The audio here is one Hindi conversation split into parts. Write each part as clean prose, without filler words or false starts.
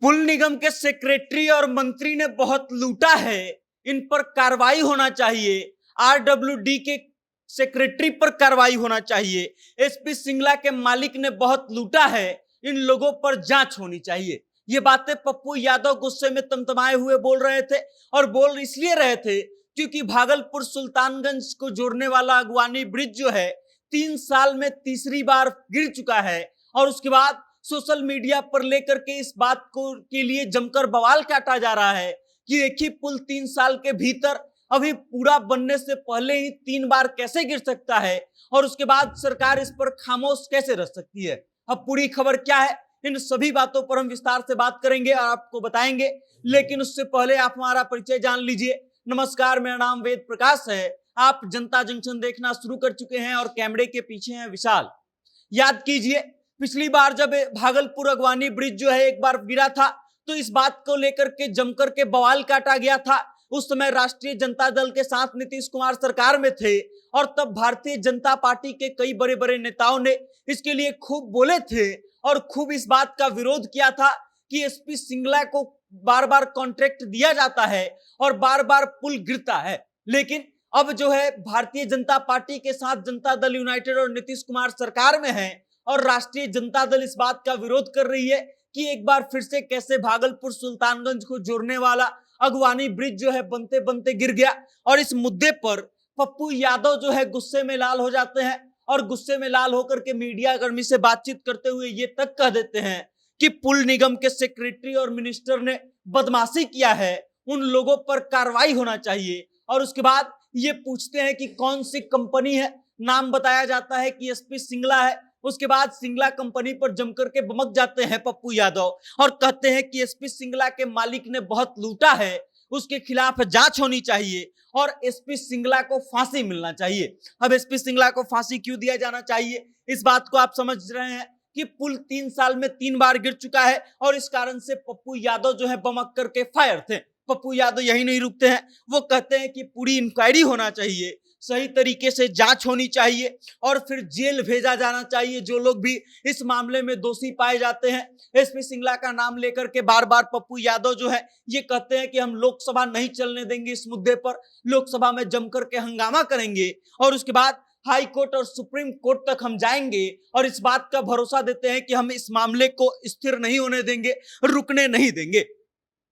पुल निगम के सेक्रेटरी और मंत्री ने बहुत लूटा है, इन पर कार्रवाई होना चाहिए। आरडब्ल्यूडी के सेक्रेटरी पर कार्रवाई होना चाहिए। एसपी सिंगला के मालिक ने बहुत लूटा है, इन लोगों पर जांच होनी चाहिए। ये बातें पप्पू यादव गुस्से में तमतमाए हुए बोल रहे थे, और बोल इसलिए रहे थे क्योंकि भागलपुर सुल्तानगंज को जोड़ने वाला अगवानी ब्रिज जो है 3 साल में तीसरी बार गिर चुका है। और उसके बाद सोशल मीडिया पर लेकर के इस बात को के लिए जमकर बवाल काटा जा रहा है कि एक ही पुल 3 साल के भीतर अभी पूरा बनने से पहले ही 3 बार कैसे गिर सकता है, और उसके बाद सरकार इस पर खामोश कैसे रह सकती है। अब पूरी खबर क्या है, इन सभी बातों पर हम विस्तार से बात करेंगे और आपको बताएंगे, लेकिन उससे पहले आप हमारा परिचय जान लीजिए। नमस्कार, मेरा नाम वेद प्रकाश है। आप जनता जंक्शन देखना शुरू कर चुके हैं और कैमरे के पीछे हैं विशाल। याद कीजिए, पिछली बार जब भागलपुर अगवानी ब्रिज जो है एक बार गिरा था, तो इस बात को लेकर के जमकर के बवाल काटा गया था। उस समय राष्ट्रीय जनता दल के साथ नीतीश कुमार सरकार में थे, और तब भारतीय जनता पार्टी के कई बड़े बड़े नेताओं ने इसके लिए खूब बोले थे और खूब इस बात का विरोध किया था कि एसपी सिंगला को बार बार कॉन्ट्रैक्ट दिया जाता है और बार बार पुल गिरता है। लेकिन अब जो है भारतीय जनता पार्टी के साथ जनता दल यूनाइटेड और नीतीश कुमार सरकार में है, और राष्ट्रीय जनता दल इस बात का विरोध कर रही है कि एक बार फिर से कैसे भागलपुर सुल्तानगंज को जोड़ने वाला अगवानी ब्रिज जो है बनते बनते गिर गया। और इस मुद्दे पर पप्पू यादव जो है गुस्से में लाल हो जाते हैं, और गुस्से में लाल होकर के मीडिया कर्मी से बातचीत करते हुए ये तक कह देते हैं कि पुल निगम के सेक्रेटरी और मिनिस्टर ने बदमाशी किया है, उन लोगों पर कार्रवाई होना चाहिए। और उसके बाद ये पूछते हैं कि कौन सी कंपनी है, नाम बताया जाता है कि एसपी सिंगला है। उसके बाद सिंगला कंपनी पर जमकर के बमक जाते हैं पप्पू यादव और कहते हैं कि एसपी सिंगला के मालिक ने बहुत लूटा है, उसके खिलाफ जांच होनी चाहिए और एसपी सिंगला को फांसी मिलना चाहिए। अब एसपी सिंगला को फांसी क्यों दिया जाना चाहिए, इस बात को आप समझ रहे हैं कि पुल 3 साल में 3 बार गिर चुका है, और इस कारण से पप्पू यादव जो है बमक करके फायर थे। पप्पू यादव यही नहीं रुकते हैं, वो कहते हैं कि पूरी इंक्वायरी होना चाहिए, सही तरीके से जांच होनी चाहिए, और फिर जेल भेजा जाना चाहिए जो लोग भी इस मामले में दोषी पाए जाते हैं। एसपी सिंगला का नाम लेकर के बार बार पप्पू यादव जो है ये कहते हैं कि हम लोकसभा नहीं चलने देंगे, इस मुद्दे पर लोकसभा में जमकर के हंगामा करेंगे, और उसके बाद हाई कोर्ट और सुप्रीम कोर्ट तक हम जाएंगे, और इस बात का भरोसा देते हैं कि हम इस मामले को स्थिर नहीं होने देंगे, रुकने नहीं देंगे।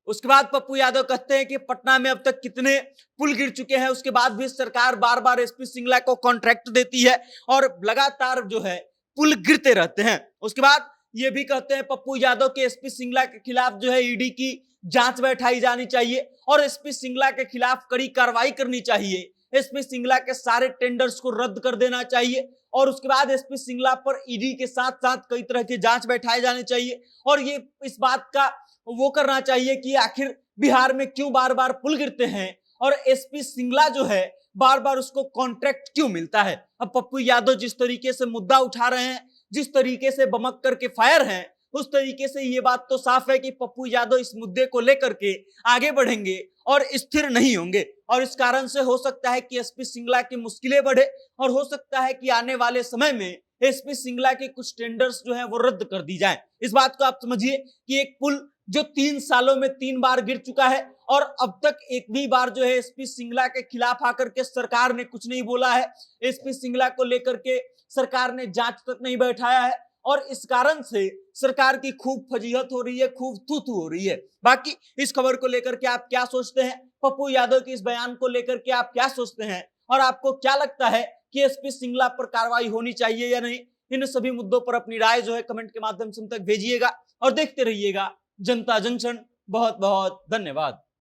उसके बाद पप्पू यादव कहते हैं कि पटना में अब तक कितने पुल गिर चुके हैं, उसके बाद भी सरकार बार बार एसपी सिंगला को कॉन्ट्रैक्ट देती है और लगातार जो है पुल गिरते रहते हैं। उसके बाद ये भी कहते हैं पप्पू यादव के एसपी सिंगला के खिलाफ जो है ईडी की जांच बैठाई जानी चाहिए और एसपी सिंगला के खिलाफ कड़ी कार्रवाई करनी चाहिए। एसपी सिंगला के सारे टेंडर्स को रद्द कर देना चाहिए, और उसके बाद एसपी सिंगला पर ईडी के साथ साथ कई तरह की जांच बैठाए जाने चाहिए, और ये इस बात का वो करना चाहिए कि आखिर बिहार में क्यों बार बार पुल गिरते हैं और एसपी सिंगला जो है बार बार उसको कॉन्ट्रैक्ट क्यों मिलता है। अब पप्पू यादव जिस तरीके से मुद्दा उठा रहे हैं, जिस तरीके से बमक करके फायर हैं, उस तरीके से ये बात तो साफ है कि पप्पू यादव इस मुद्दे को लेकर के आगे बढ़ेंगे और स्थिर नहीं होंगे, और इस कारण से हो सकता है कि एसपी सिंगला की मुश्किलें बढ़े, और हो सकता है कि आने वाले समय में एसपी सिंगला के कुछ टेंडर्स जो है वो रद्द कर दी जाए। इस बात को आप समझिए कि एक पुल जो 3 सालों में 3 बार गिर चुका है, और अब तक एक भी बार जो है एसपी सिंगला के खिलाफ आकर के सरकार ने कुछ नहीं बोला है, एसपी सिंगला को लेकर के सरकार ने जांच तक नहीं बैठाया है, और इस कारण से सरकार की खूब फजीहत हो रही है, खूब थू-थू हो रही है। बाकी इस खबर को लेकर के आप क्या सोचते हैं, पप्पू यादव के इस बयान को लेकर के आप क्या सोचते हैं, और आपको क्या लगता है कि एसपी सिंगला पर कार्रवाई होनी चाहिए या नहीं? इन सभी मुद्दों पर अपनी राय जो है कमेंट के माध्यम से हम तक भेजिएगा, और देखते रहिएगा जनता जंक्शन। बहुत बहुत धन्यवाद।